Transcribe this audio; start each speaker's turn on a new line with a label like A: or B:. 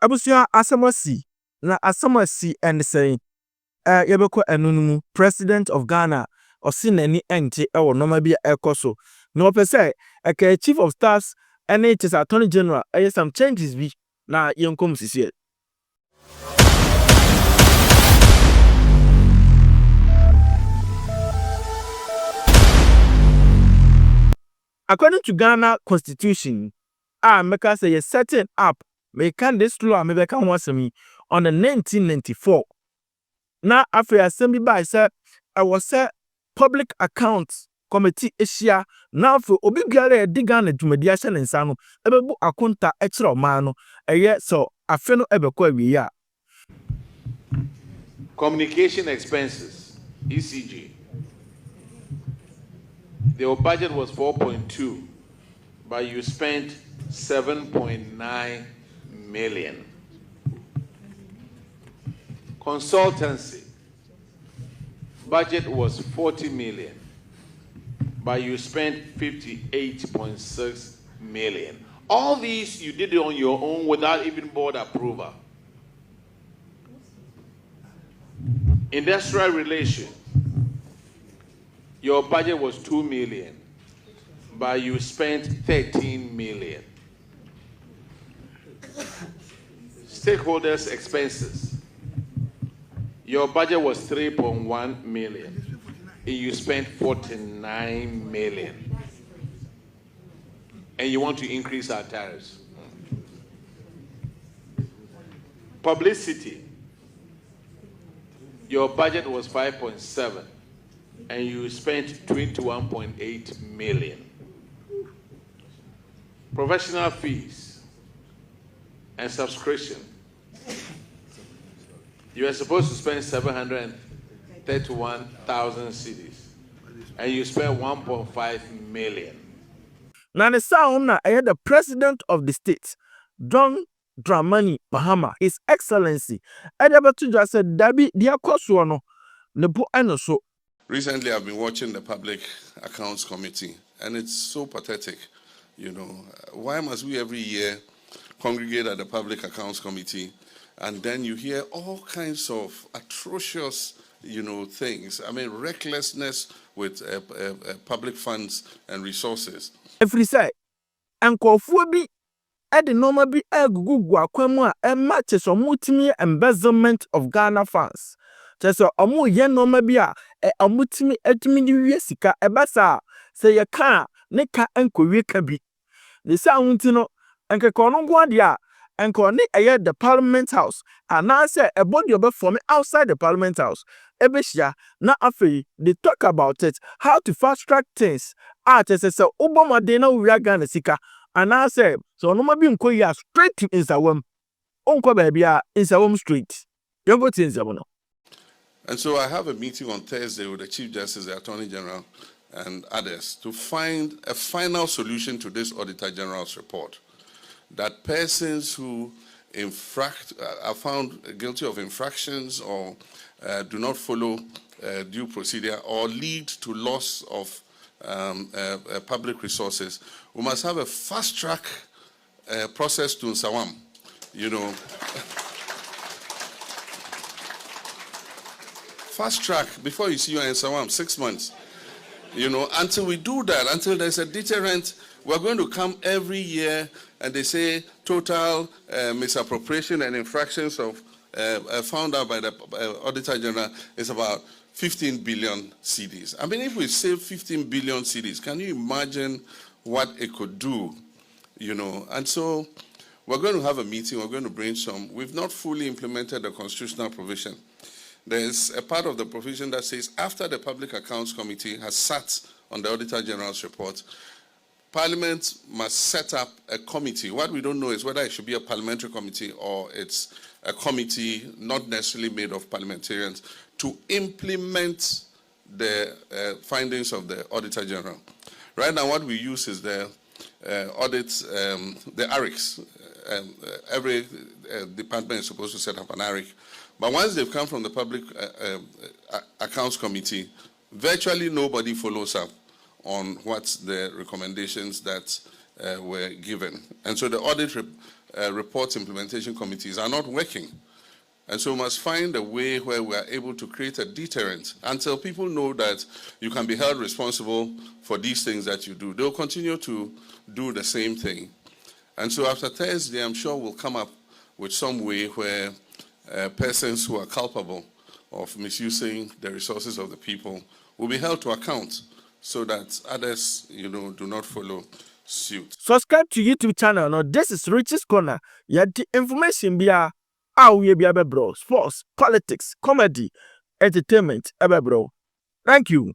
A: Abusia asamasi na asamasi and say yebeko enunu president of Ghana osi nani ente ewo normal bi ekoso na opese aka chief of staffs and it is attorney general some changes bi na yenkom sisi. According to Ghana Constitution, Meka say you're setting up Meka this law Meka wasemi on the 1994. Now after assembly by say I was say public accounts committee issue now for obi biara di Ghana dwumadi ahye ne nsa no ebebu akonta ekire oman no so afe no ebekọ awie ya.
B: Communication expenses, ECG. Their budget was 4.2, but you spent 7.9 million. Consultancy, budget was 40 million, but you spent 58.6 million. All these you did it on your own without even board approval. Industrial relations, your budget was 2 million, but you spent 13 million. Stakeholders' expenses, your budget was 3.1 million, and you spent 49 million. And you want to increase our tariffs. Publicity, your budget was 5.7, and you spent 21.8 million. Professional fees and subscription, you were supposed to spend 731,000 cedis, and you spent 1.5 million.
A: Now the sound na the president of the state, Dramani Mahama, His Excellency, Edabatu just said, Dabi, dia kosuano, nebu enoso.
C: Recently, I've been watching the Public Accounts Committee, and it's so pathetic. You know, why must we every year congregate at the Public Accounts Committee, and then you hear all kinds of atrocious, things. I mean, recklessness with public funds and resources.
A: If we say, Uncle bi the normal be gugu akwemu a matches or multi embezzlement of Ghana funds. Just omu ye normal be a omutimi etimi ni sika ebasa say ye ka ne ka enkowie ka bi. The sound no enke kono gwa dia enko ne the Parliament House and now say a body obe form outside the Parliament House. Ebeshia na afei they talk about it how to fast track things. Say Obama de na we Ghana sika. And I say, so no maybe unko ya straight to Insawam. Unko baby Insawam street. You go to Insawam.
C: And so I have a meeting on Thursday with the Chief Justice, the Attorney General, and others to find a final solution to this Auditor General's report. That persons who are found guilty of infractions or do not follow due procedure or lead to loss of public resources, we must have a fast-track process to Nsawam, Fast-track, before you see you in Nsawam, 6 months. Until we do that, until there's a deterrent, we're going to come every year and they say total misappropriation and infractions of found out by the Auditor General is about 15 billion cedis. I mean, if we save 15 billion cedis, can you imagine what it could do? And so we're going to have a meeting, we're going to brainstorm. We've not fully implemented the constitutional provision. There's a part of the provision that says after the Public Accounts Committee has sat on the Auditor General's report, Parliament must set up a committee. What we don't know is whether it should be a parliamentary committee or it's a committee not necessarily made of parliamentarians to implement the findings of the Auditor General. Right now, what we use is the audits, the ARICs. Every department is supposed to set up an ARIC. But once they've come from the Public Accounts Committee, virtually nobody follows up on what's the recommendations that were given. And so the audit report implementation committees are not working. And so we must find a way where we are able to create a deterrent until people know that you can be held responsible for these things that you do. They'll continue to do the same thing. And so after Thursday, I'm sure we'll come up with some way where persons who are culpable of misusing the resources of the people will be held to account so that others, do not follow suit.
A: Subscribe to YouTube channel. Now, this is Rich's Corner. Yeah, the information be we be bro. Sports, politics, comedy, entertainment, bro. Thank you.